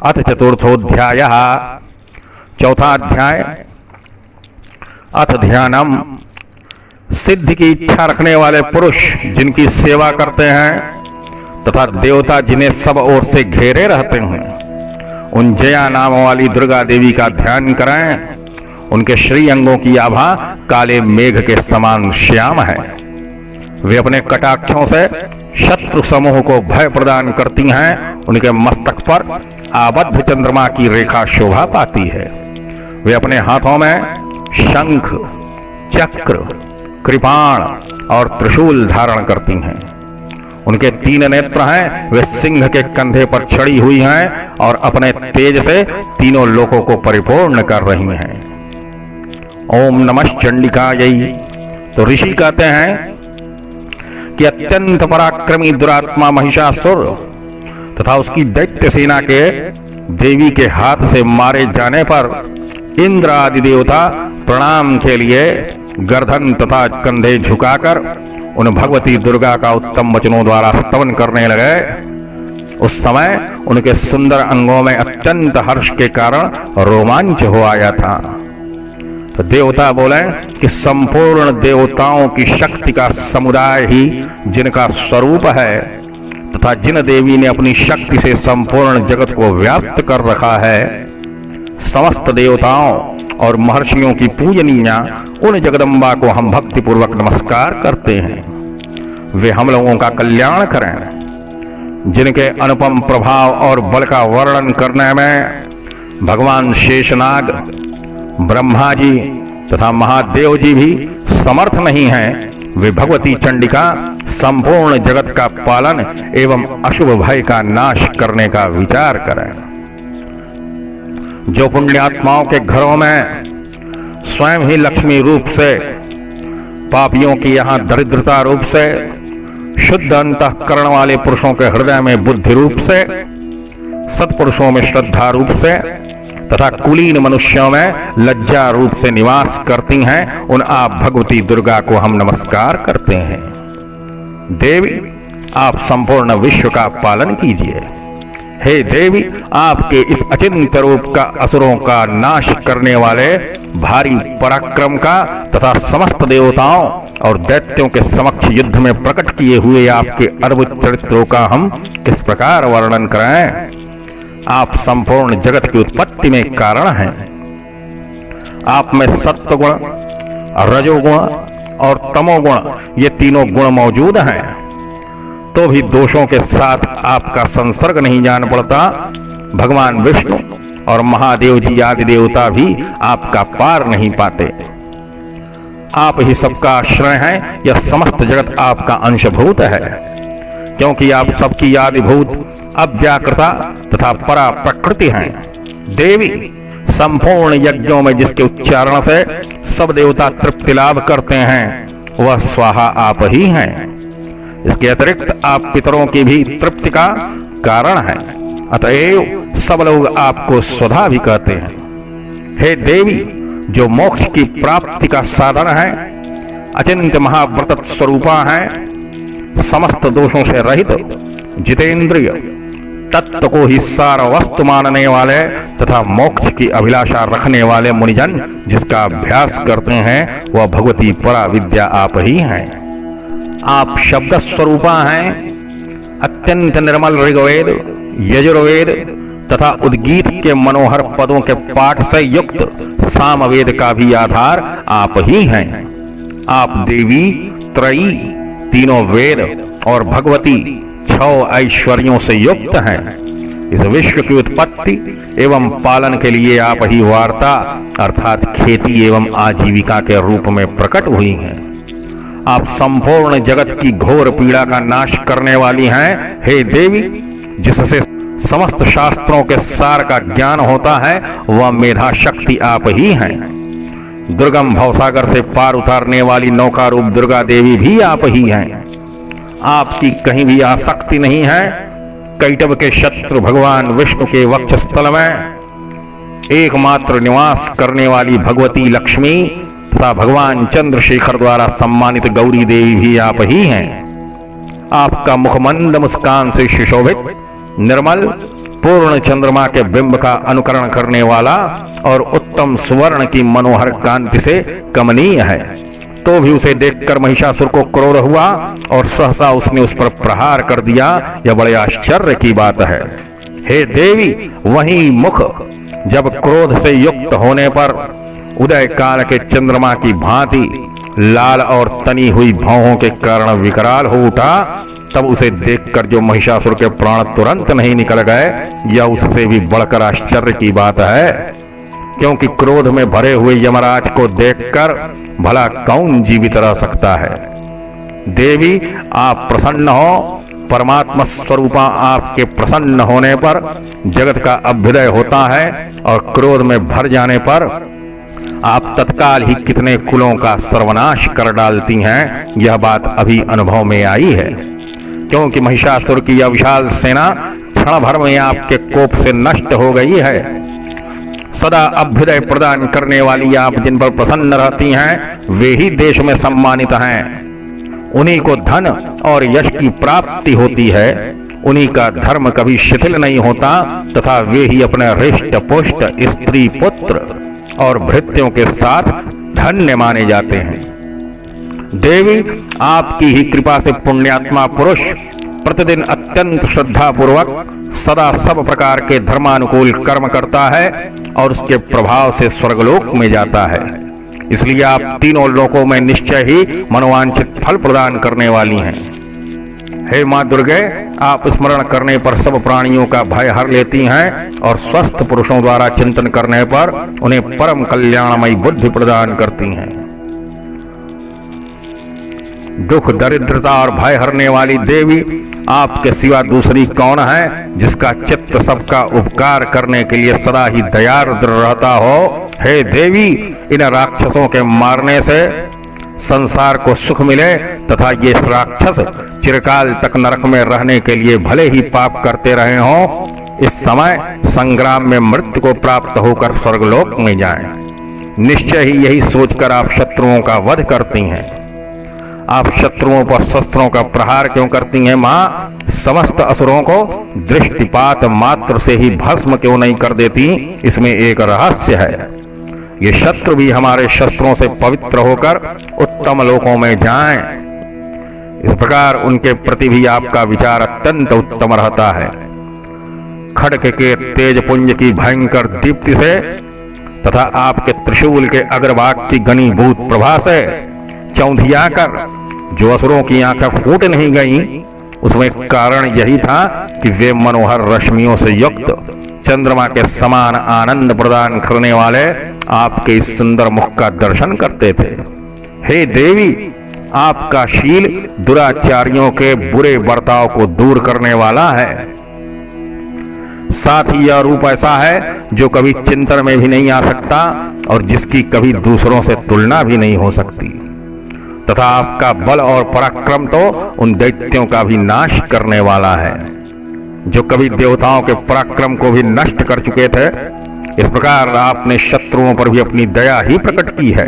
अथ चतुर्थोऽध्यायः। चौथा अध्याय। अथ ध्यानम। सिद्धि की इच्छा रखने वाले पुरुष जिनकी सेवा करते हैं तथा देवता जिन्हें सब ओर से घेरे रहते हैं, उन जया नाम वाली दुर्गा देवी का ध्यान करें। उनके श्री अंगों की आभा काले मेघ के समान श्याम है। वे अपने कटाक्षों से शत्रु समूह को भय प्रदान करती हैं। उनके मस्तक पर आबद्ध चंद्रमा की रेखा शोभा पाती है। वे अपने हाथों में शंख, चक्र, कृपाण और त्रिशूल धारण करती हैं। उनके 3 नेत्र हैं। वे सिंह के कंधे पर चढ़ी हुई हैं और अपने तेज से तीनों लोकों को परिपूर्ण कर रही हैं। ओम नमः चंडिकायै। तो ऋषि कहते हैं कि अत्यंत पराक्रमी दुरात्मा महिषासुर तथा उसकी दैत्य सेना के देवी के हाथ से मारे जाने पर इंद्र आदि देवता प्रणाम के लिए गर्दन तथा कंधे झुकाकर उन भगवती दुर्गा का उत्तम वचनों द्वारा स्तवन करने लगे। उस समय उनके सुंदर अंगों में अत्यंत हर्ष के कारण रोमांच हो आया था। तो देवता बोले कि संपूर्ण देवताओं की शक्ति का समुदाय ही जिनका स्वरूप है तथा जिन देवी ने अपनी शक्ति से संपूर्ण जगत को व्याप्त कर रखा है, समस्त देवताओं और महर्षियों की पूजनीया उन जगदम्बा को हम भक्ति पूर्वक नमस्कार करते हैं। वे हम लोगों का कल्याण करें। जिनके अनुपम प्रभाव और बल का वर्णन करने में भगवान शेषनाग, ब्रह्मा जी तथा महादेव जी भी समर्थ नहीं हैं, वे भगवती चंडिका संपूर्ण जगत का पालन एवं अशुभ भय का नाश करने का विचार करें। जो पुण्यात्माओं के घरों में स्वयं ही लक्ष्मी रूप से, पापियों की यहाँ दरिद्रता रूप से, शुद्ध अंतःकरण वाले पुरुषों के हृदय में बुद्धि रूप से, सत्पुरुषों में श्रद्धा रूप से तथा कुलीन मनुष्यों में लज्जा रूप से निवास करती हैं, उन आप भगवती दुर्गा को हम नमस्कार करते हैं। देवी, आप संपूर्ण विश्व का पालन कीजिए। हे देवी, आपके इस अचिंत्य रूप का असुरों का नाश करने वाले भारी पराक्रम का तथा समस्त देवताओं और दैत्यों के समक्ष युद्ध में प्रकट किए हुए आपके अद्भुत चरित्रों का हम किस प्रकार वर्णन करें। आप संपूर्ण जगत की उत्पत्ति में कारण हैं। आप में सत्वगुण, रजोगुण और तमोगुण ये तीनों गुण मौजूद हैं, तो भी दोषों के साथ आपका संसर्ग नहीं जान पड़ता। भगवान विष्णु और महादेव जी आदि देवता भी आपका पार नहीं पाते। आप ही सबका आश्रय हैं। यह समस्त जगत आपका अंशभूत है, क्योंकि आप सबकी आदिभूत, अव्याकृता तथा परा प्रकृति हैं। देवी, संपूर्ण यज्ञों में जिसके उच्चारण से सब देवता तृप्ति लाभ करते हैं, वह स्वाहा आप ही हैं। इसके अतिरिक्त आप पितरों की भी तृप्ति का कारण हैं। अतएव सब लोग आपको स्वधा भी कहते हैं। हे देवी, जो मोक्ष की प्राप्ति का साधन है, अचिंत्य महाव्रत स्वरूपा है, समस्त दोषों से रहित, जितेंद्रिय, तत्व को ही सार वस्तु मानने वाले तथा मोक्ष की अभिलाषा रखने वाले मुनिजन जिसका अभ्यास करते हैं, वह भगवती परा विद्या आप ही हैं। आप शब्द स्वरूपा हैं। अत्यंत निर्मल ऋग्वेद, यजुर्वेद तथा उद्गीत के मनोहर पदों के पाठ से युक्त सामवेद का भी आधार आप ही हैं। आप देवी, त्रयी, तीनों वेद और भगवती 6 ऐश्वर्यों से युक्त हैं। इस विश्व की उत्पत्ति एवं पालन के लिए आप ही वार्ता अर्थात खेती एवं आजीविका के रूप में प्रकट हुई हैं। आप संपूर्ण जगत की घोर पीड़ा का नाश करने वाली हैं। हे देवी, जिससे समस्त शास्त्रों के सार का ज्ञान होता है, वह मेधा शक्ति आप ही हैं। दुर्गम भवसागर से पार उतारने वाली नौका रूप दुर्गा देवी भी आप ही हैं। आपकी कहीं भी आसक्ति नहीं है। कैटभ के शत्रु भगवान विष्णु के वक्षस्थल में एकमात्र निवास करने वाली भगवती लक्ष्मी तथा भगवान चंद्रशेखर द्वारा सम्मानित गौरी देवी भी आप ही हैं। आपका मुखमंद मुस्कान से सुशोभित, निर्मल, पूर्ण चंद्रमा के बिंब का अनुकरण करने वाला और उत्तम सुवर्ण की मनोहर कांति से कमनीय है। तो भी उसे देखकर महिषासुर को क्रोध हुआ और सहसा उसने उस पर प्रहार कर दिया। यह बड़े आश्चर्य की बात है। हे देवी, वही मुख जब क्रोध से युक्त होने पर उदय काल के चंद्रमा की भांति लाल और तनी हुई भौहों के कारण विकराल हो उठा, तब उसे देखकर जो महिषासुर के प्राण तुरंत नहीं निकल गए, यह उससे भी बढ़कर आश्चर्य की बात है। क्योंकि क्रोध में भरे हुए यमराज को देखकर भला कौन जीवित रह सकता है। देवी, आप प्रसन्न हो। परमात्मा स्वरूपा आपके प्रसन्न होने पर जगत का अभ्युदय होता है और क्रोध में भर जाने पर आप तत्काल ही कितने कुलों का सर्वनाश कर डालती हैं। यह बात अभी अनुभव में आई है। क्योंकि महिषासुर की यह विशाल सेना क्षण भर में आपके कोप से नष्ट हो गई है। सदा अभ्युदय प्रदान करने वाली आप जिन पर प्रसन्न रहती हैं, वे ही देश में सम्मानित हैं। उन्हीं को धन और यश की प्राप्ति होती है। उन्हीं का धर्म कभी शिथिल नहीं होता तथा वे ही अपने हृष्ट पुष्ट स्त्री पुत्र और भृत्यों के साथ धन्य माने जाते हैं। देवी, आपकी ही कृपा से पुण्यात्मा पुरुष प्रतिदिन अत्यंत श्रद्धा पूर्वक सदा सब प्रकार के धर्मानुकूल कर्म करता है और उसके प्रभाव से स्वर्गलोक में जाता है। इसलिए आप तीनों लोकों में निश्चय ही मनोवांछित फल प्रदान करने वाली हैं। हे मां दुर्गे, आप स्मरण करने पर सब प्राणियों का भय हर लेती हैं और स्वस्थ पुरुषों द्वारा चिंतन करने पर उन्हें परम कल्याणमयी बुद्धि प्रदान करती हैं। दुख, दरिद्रता और भय हरने वाली देवी, आपके सिवा दूसरी कौन है जिसका चित्त सबका उपकार करने के लिए सदा ही दयार्द्र रहता हो। हे देवी, इन राक्षसों के मारने से संसार को सुख मिले तथा ये राक्षस चिरकाल तक नरक में रहने के लिए भले ही पाप करते रहे हों, इस समय संग्राम में मृत्यु को प्राप्त होकर स्वर्गलोक में जाएं। निश्चय ही यही सोचकर आप शत्रुओं का वध करती हैं। आप शत्रुओं पर शस्त्रों का प्रहार क्यों करती हैं मां? समस्त असुरों को दृष्टिपात मात्र से ही भस्म क्यों नहीं कर देती? इसमें एक रहस्य है। ये शत्रु भी हमारे शस्त्रों से पवित्र होकर उत्तम लोकों में जाएं। इस प्रकार उनके प्रति भी आपका विचार अत्यंत उत्तम रहता है। खड्ग के तेज पुंज की भयंकर दीप्ति से तथा आपके त्रिशूल के अग्रभाग की घनीभूत प्रभा से चौंधियाकर जो असुरों की आंखें फूट नहीं गईं, उसमें कारण यही था कि वे मनोहर रश्मियों से युक्त चंद्रमा के समान आनंद प्रदान करने वाले आपके इस सुंदर मुख का दर्शन करते थे। हे देवी, आपका शील दुराचारियों के बुरे बर्ताव को दूर करने वाला है। साथ ही यह रूप ऐसा है जो कभी चिंतन में भी नहीं आ सकता और जिसकी कभी दूसरों से तुलना भी नहीं हो सकती। तथा आपका बल और पराक्रम तो उन दैत्यों का भी नाश करने वाला है जो कभी देवताओं के पराक्रम को भी नष्ट कर चुके थे। इस प्रकार आपने शत्रुओं पर भी अपनी दया ही प्रकट की है।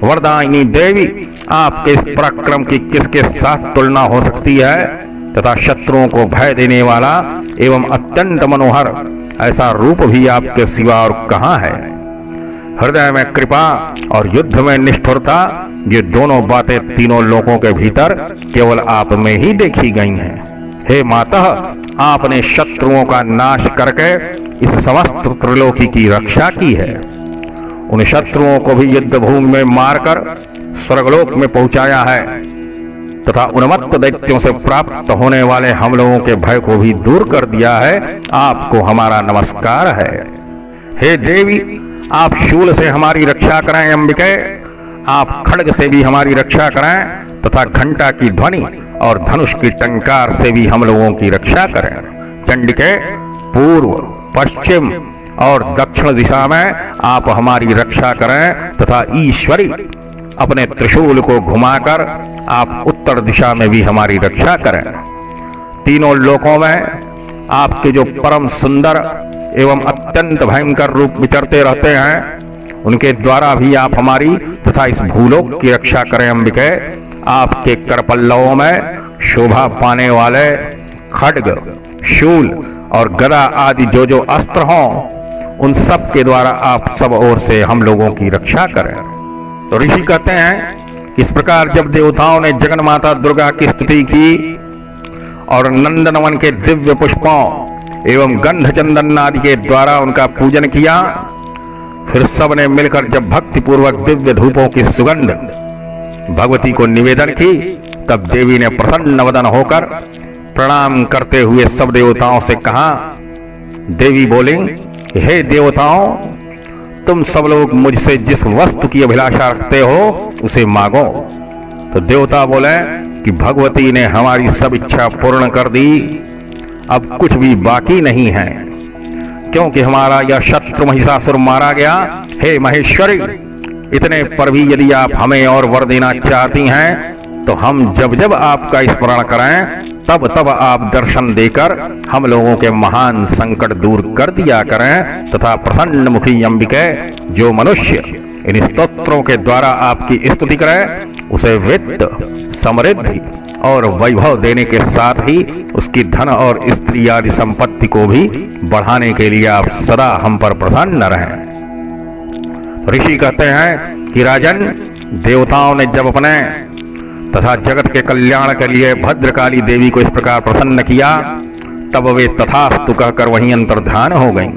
वरदायिनी देवी, आपके इस पराक्रम की किसके साथ तुलना हो सकती है? तथा शत्रुओं को भय देने वाला एवं अत्यंत मनोहर ऐसा रूप भी आपके सिवा और कहां है? हृदय में कृपा और युद्ध में निष्ठुरता, ये दोनों बातें तीनों लोकों के भीतर केवल आप में ही देखी गई हैं। हे माता, आपने शत्रुओं का नाश करके इस समस्त त्रिलोकी की रक्षा की है। उन शत्रुओं को भी युद्ध भूमि में मारकर स्वर्गलोक में पहुंचाया है तथा उन्मत्त दैत्यों से प्राप्त होने वाले हम लोगों के भय को भी दूर कर दिया है। आपको हमारा नमस्कार है। हे देवी, आप शूल से हमारी रक्षा करें अंबिके। आप खड्ग से भी हमारी रक्षा करें तथा घंटा की ध्वनि और धनुष की टंकार से भी हम लोगों की रक्षा करें। चंडिके, पूर्व, पश्चिम और दक्षिण दिशा में आप हमारी रक्षा करें तथा ईश्वरी अपने त्रिशूल को घुमाकर आप उत्तर दिशा में भी हमारी रक्षा करें। तीनों लोकों में आपके जो परम सुंदर एवं अत्यंत भयंकर रूप विचरते रहते हैं, उनके द्वारा भी आप हमारी तथा इस भूलोक की रक्षा करें अंबिके। आपके करपल्लवों में शोभा पाने वाले खड्ग, शूल और गदा आदि जो जो अस्त्र हों उन सब के द्वारा आप सब ओर से हम लोगों की रक्षा करें। तो ऋषि कहते हैं, इस प्रकार जब देवताओं ने जगन माता दुर्गा की स्तुति की और नंदनवन के दिव्य पुष्पों एवं गंध चंदन आदि के द्वारा उनका पूजन किया, फिर सब ने मिलकर जब भक्ति पूर्वक दिव्य धूपों की सुगंध भगवती को निवेदन की, तब देवी ने प्रसन्न वदन होकर प्रणाम करते हुए सब देवताओं से कहा। देवी बोली, हे देवताओं, तुम सब लोग मुझसे जिस वस्तु की अभिलाषा रखते हो उसे मांगो। तो देवता बोले कि भगवती ने हमारी सब इच्छा पूर्ण कर दी, अब कुछ भी बाकी नहीं है, क्योंकि हमारा यह शत्रु महिषासुर मारा गया। हे महेश्वरी, इतने पर भी यदि आप हमें और वर देना चाहती हैं तो हम जब जब आपका स्मरण करें तब तब आप दर्शन देकर हम लोगों के महान संकट दूर कर दिया करें, तथा प्रसन्न मुखी अंबिके जो मनुष्य इन स्तोत्रों के द्वारा आपकी स्तुति करे उसे वित्त, समृद्धि और वैभव देने के साथ ही उसकी धन और स्त्री आदि संपत्ति को भी बढ़ाने के लिए आप सदा हम पर प्रसन्न रहें। ऋषि कहते हैं कि राजन, देवताओं ने जब अपने तथा जगत के कल्याण के लिए भद्रकाली देवी को इस प्रकार प्रसन्न किया, तब वे तथास्तु कहकर वहीं अंतर्ध्यान हो गईं।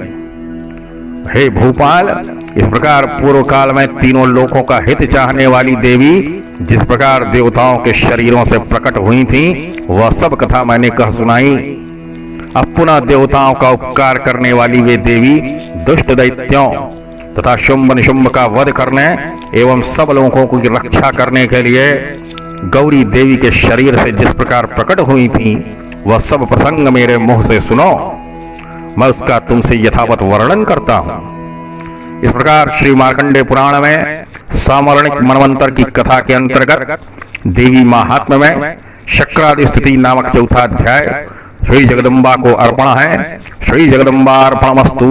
हे भूपाल, इस प्रकार पूर्व काल में तीनों लोकों का हित चाहने वाली देवी जिस प्रकार देवताओं के शरीरों से प्रकट हुई थी, वह सब कथा मैंने कह सुनाई। अब पुनः देवताओं का उपकार करने वाली वे देवी दुष्ट दैत्यों तथा शुंभ निशुंभ का वध करने एवं सब लोगों की रक्षा करने के लिए गौरी देवी के शरीर से जिस प्रकार प्रकट हुई थी, वह सब प्रसंग मेरे मुंह से सुनो, मैं उसका तुमसे यथावत वर्णन करता हूं। इस प्रकार श्री मार्कंडेय पुराण में सामरणिक मनवंतर की कथा के अंतर्गत देवी महात्म्य में शक्रादि स्तुति नामक चौथा अध्याय श्री जगदम्बा को अर्पण है। श्री जगदम्बार्पणमस्तु।